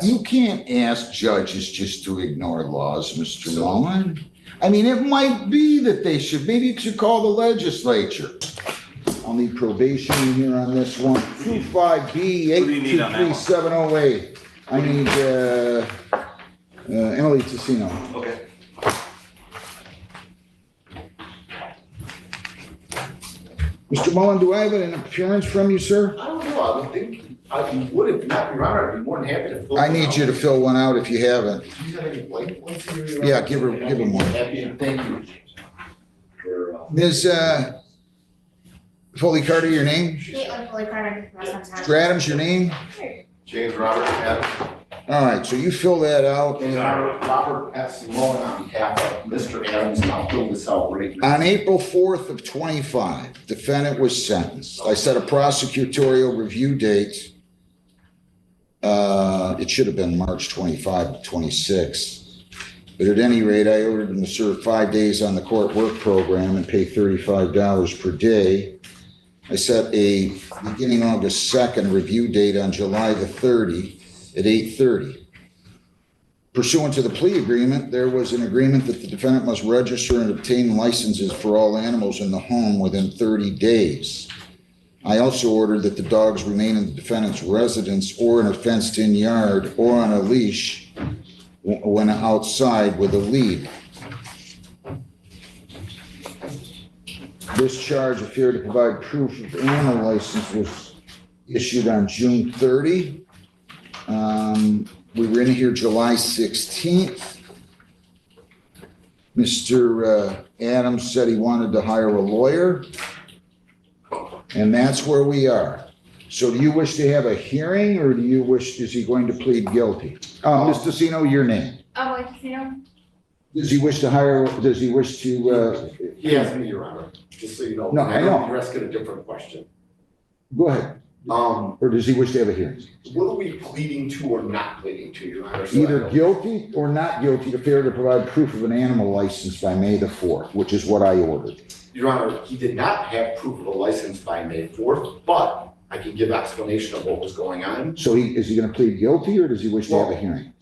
You can't ask judges just to ignore laws, Mr. Mullen. I mean, it might be that they should, maybe you should call the legislature. I'll need probation in here on this one. 25B 823708. I need Emily Tassino. Okay. Mr. Mullen, do I have an appearance from you, sir? I don't know, I would think, you would, if not, Your Honor, I'd be more than happy to fill. I need you to fill one out if you haven't. Do you have any blank ones here, Your Yeah, Honor? give him one. Happy, thank you. Ms. Foley Carter, your name? Caitlin Foley Carter. Mr. Adams, your name? James Robert Adams. All right, so you fill that out. And Your Honor, Robert S. Mullen on behalf of Mr. Adams, and I'll fill this out right now. On April 4th of 25, defendant was sentenced. I set a prosecutorial review date. It should have been March 25 to 26. But at any rate, I ordered him to serve 5 days on the court work program and pay $35 per day. I set a beginning August 2nd review date on July the 30th at 8:30. Pursuant to the plea agreement, there was an agreement that the defendant must register and obtain licenses for all animals in the home within 30 days. I also ordered that the dogs remain in the defendant's residence or in a fenced-in yard or on a leash when outside with a lead. This charge of failure to provide proof of animal license was issued on June 30. We were in here July 16th. Mr. Adams said he wanted to hire a lawyer. And that's where we are. So do you wish to have a hearing or do you wish, is he going to plead guilty? Ms. Tassino, your name. Oh, Casino? Does he wish to hire, does he wish to, He asked me, Your Honor, just so you know. No, I know. The rest get a different question. go ahead. Or does he wish to have a hearing? What are we pleading to or not pleading to, Your Honor? So I Either know. guilty or not guilty to failure to provide proof of an animal license by May the 4th, which is what I ordered. Your Honor, he did not have proof of a license by May 4th, but I can give explanation of what was going on. So is he going to plead guilty or does he wish to have a hearing?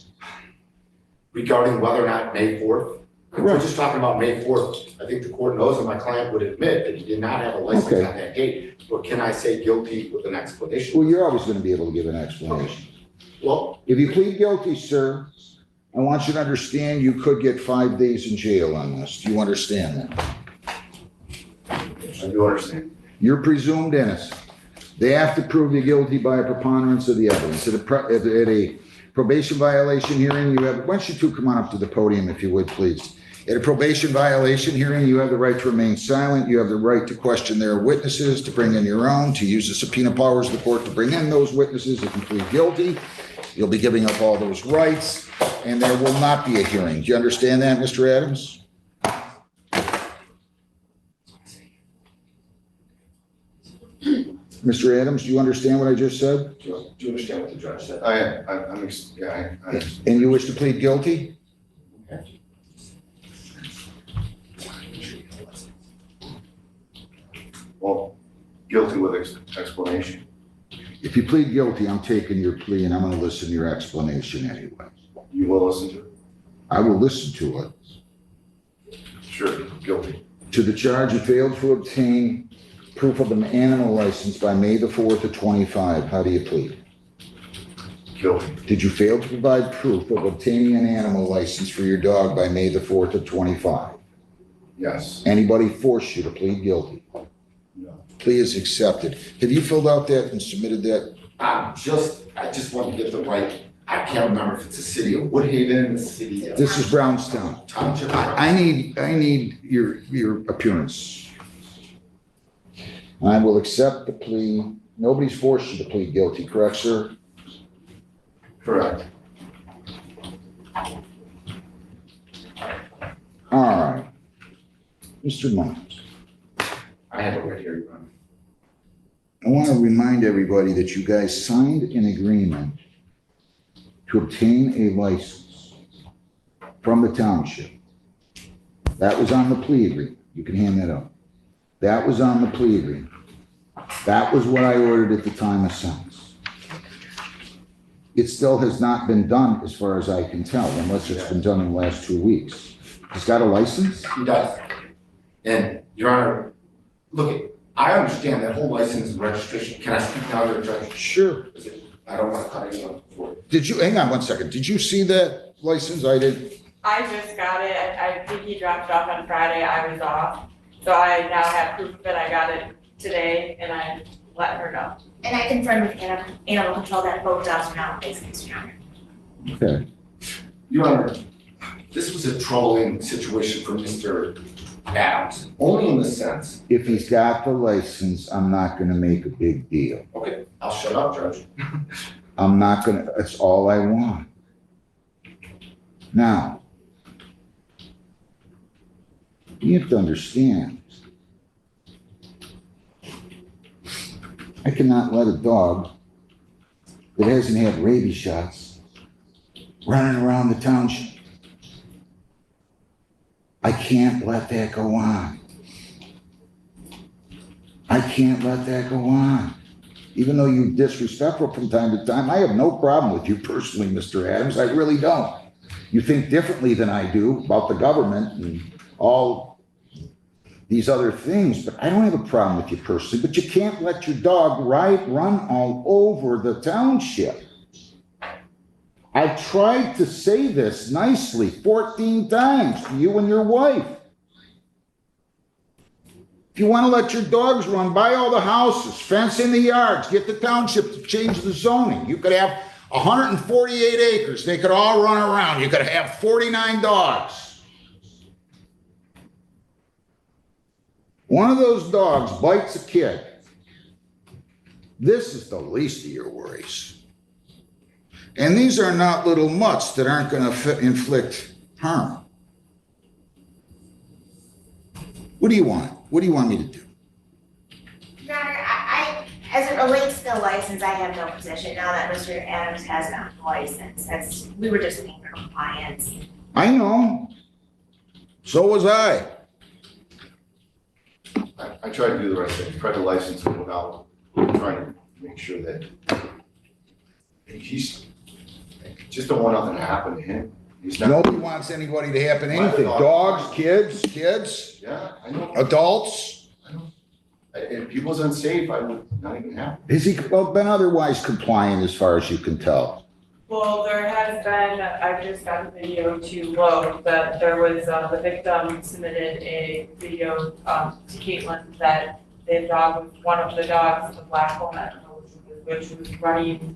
Regarding whether or not May 4th, if we're Correct. just talking about May 4th, I think the court knows and my client would admit that he did not have a license Okay. on that date. But can I say guilty with an explanation? Well, you're always going to be able to give an explanation. Well, If you plead guilty, sir, I want you to understand you could get 5 days in jail on this. Do you understand that? I do understand. You're presumed innocent. They have to prove you guilty by a preponderance of the evidence. At a probation violation hearing, you have, why don't you two come on up to the podium if you would, please. At a probation violation hearing, you have the right to remain silent. You have the right to question their witnesses, to bring in your own, to use the subpoena powers of the court to bring in those witnesses. If you plead guilty, you'll be giving up all those rights, and there will not be a hearing. Do you understand that, Mr. Adams? Mr. Adams, do you understand what I just said? Do you understand what the judge said? I And you wish to plead guilty? well, guilty with explanation. If you plead guilty, I'm taking your plea and I'm going to listen to your explanation anyway. You will listen to it? I will listen to it. Sure, guilty. To the charge you failed to obtain proof of an animal license by May the 4th of 25. How do you plead? Guilty. Did you fail to provide proof of obtaining an animal license for your dog by May the 4th of 25? Yes. Anybody force you to plead guilty? No. Plea is accepted. Have you filled out that and submitted that? I just want to get the right, I can't remember if it's the city of Woodhaven, the city of This is Brownstown. Township. I need your appearance. I will accept the plea. Nobody's forced you to plead guilty, correct, sir? Correct. All right. Mr. Mullins, I have it right here, Your Honor. I want to remind everybody that you guys signed an agreement to obtain a license from the township. That was on the plea agreement. You can hand that up. That was on the plea agreement. That was what I ordered at the time of sentence. it still has not been done as far as I can tell, unless it's been done in the last 2 weeks. He's got a license? He does. And Your Honor, look, I understand that whole license and registration. Can I speak now, Your Judge? Sure. I don't want to cut anyone before. Did you, hang on one second, did you see that license? I did. I just got it. I think he dropped it off on Friday. I was off. So I now have proof of it. I got it today and I let her know. And I confirmed with animal control that both dogs are not licensed, Your Honor. Okay. Your Honor, this was a troubling situation for Mr. Adams, only in the sense. If he's got the license, I'm not gonna make a big deal. Okay, I'll shut up, Judge. I'm not gonna, that's all I want. Now, you have to understand, I cannot let a dog that hasn't had rabies shots running around the township. I can't let that go on. I can't let that go on. Even though you're disrespectful from time to time, I have no problem with you personally, Mr. Adams. I really don't. You think differently than I do about the government and all these other things, but I don't have a problem with you personally. But you can't let your dog run all over the township. I've tried to say this nicely 14 times to you and your wife. If you want to let your dogs run, buy all the houses, fence in the yards, get the township to change the zoning. You could have 148 acres. They could all run around. You could have 49 dogs. One of those dogs bites a kid. This is the least of your worries. And these are not little mutts that aren't going to inflict harm. What do you want? What do you want me to do? Your Honor, as it relates to the license, I have no position now that Mr. Adams has not licensed. We were just looking for compliance. I know. So was I. I tried to do the right thing, tried to license him without trying to make sure that he's, just don't want nothing to happen to him. He's not. Nobody wants anybody to happen anything. Dogs, kids, Yeah, I know. adults. I know. If he was unsafe, I would not even have. Has he been otherwise compliant as far as you can tell? Well, there has been, I've just got a video to load, that there was, the victim submitted a video, to Caitlin that the dog was, one of the dogs, the black one, which was running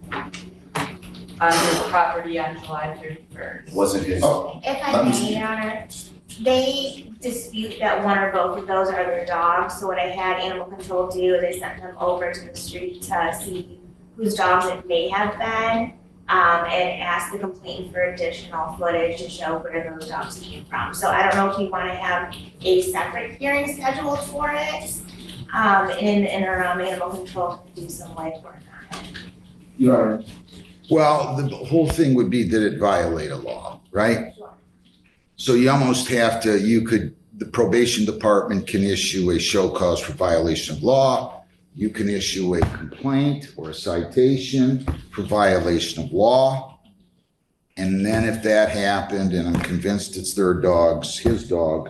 on his property on July 31st. Wasn't his. If I may, Your Honor, they dispute that one or both of those are their dogs. So what I had animal control do, they sent them over to the street to see whose dogs it may have been, and ask the complainant for additional footage to show where those dogs came from. So I don't know if you want to have a separate hearing scheduled for it. In the interim, animal control can do some legwork on it. Your Honor, Well, the whole thing would be, did it violate a law, right? Sure. So you almost have to, the probation department can issue a show cause for violation of law. You can issue a complaint or a citation for violation of law. And then if that happened, and I'm convinced it's their dog's, his dog.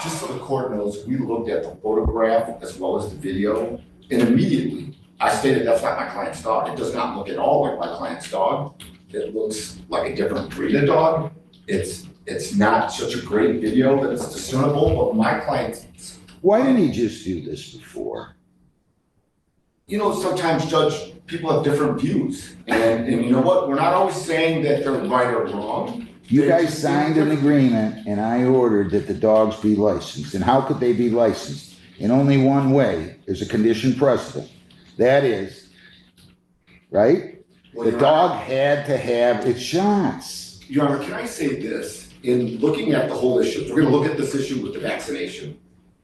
just so the court knows, we looked at the photograph as well as the video, and immediately I stated that's not my client's dog. It does not look at all like my client's dog. It looks like a different breed of dog. It's not such a great video that it's discernible, but my client's. Why didn't he just do this before? You know, sometimes, Judge, people have different views, and you know what? We're not always saying that they're right or wrong. You guys signed an agreement and I ordered that the dogs be licensed. And how could they be licensed? In only one way, there's a condition precedent. That is, right? Well, The Your dog Honor, had to have its shots. Your Honor, can I say this? In looking at the whole issue, we're gonna look at this issue with the vaccination.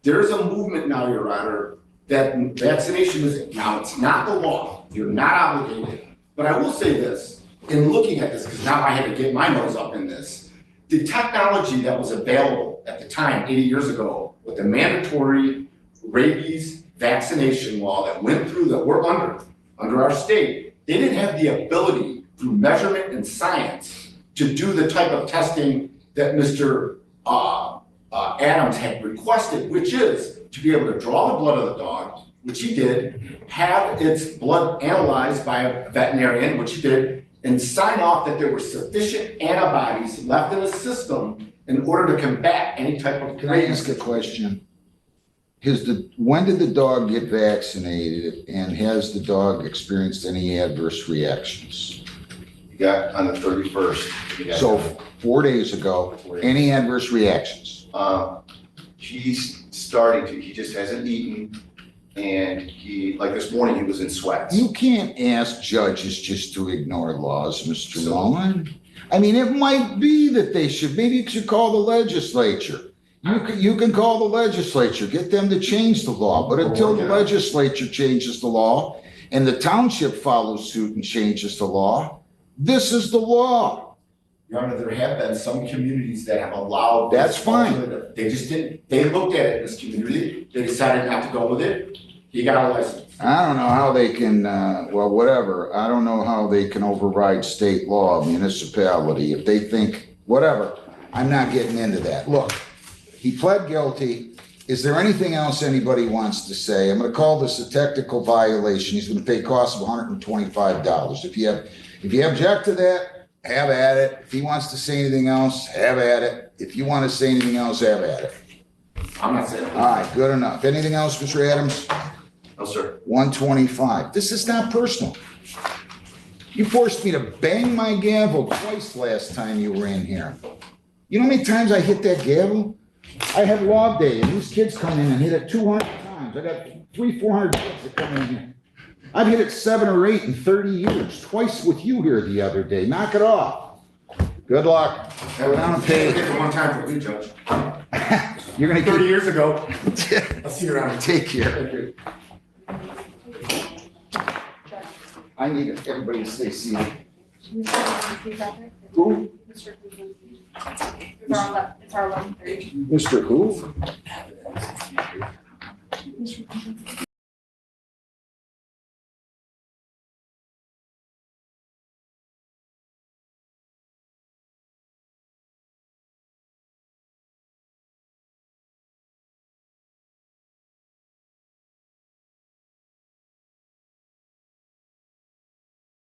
There is a movement now, Your Honor, that vaccination is, now it's not the law, you're not obligated. But I will say this, in looking at this, because now I had to get my nose up in this, the technology that was available at the time, 80 years ago, with the mandatory rabies vaccination law that went through, that we're under, under our state, they didn't have the ability through measurement and science to do the type of testing that Mr. Adams had requested, which is to be able to draw the blood of the dog, which he did, have its blood analyzed by a veterinarian, which he did, and sign off that there were sufficient antibodies left in the system in order to combat any type of. Can I ask a question? When did the dog get vaccinated, and has the dog experienced any adverse reactions? He got on the 31st. So 4 days ago, any adverse reactions? He's starting to, he just hasn't eaten, and he, like this morning, he was in sweats. You can't ask judges just to ignore laws, Mr. Mullen. I mean, it might be that maybe you should call the legislature. You can call the legislature, get them to change the law, but until the legislature changes the law and the township follows suit and changes the law, this is the law. Your Honor, there have been some communities that have allowed. That's fine. They just didn't, they looked at it in this community, they decided not to go with it, he got a license. I don't know how they can, well, whatever. I don't know how they can override state law, municipality, if they think, whatever. I'm not getting into that. Look, he pled guilty. Is there anything else anybody wants to say? I'm gonna call this a technical violation. He's gonna pay costs of $125. If you object to that, have at it. If he wants to say anything else, have at it. If you want to say anything else, have at it. I'm not saying. All right, good enough. Anything else, Mr. Adams? No, sir. 125. This is not personal. You forced me to bang my gavel twice last time you were in here. You know how many times I hit that gavel? I have log day, and these kids come in and hit it 200 times. I got 300-400 kids that come in here. I've hit it 7 or 8 in 30 years, twice with you here the other day. Knock it off. Good luck. Go down and pay. Take it one time for you, Judge. You're gonna 30 keep. years ago. I'll see you around. Take care. Thank you. I need everybody to stay seated. Who? Who? It's our 11:30. Mr. Who?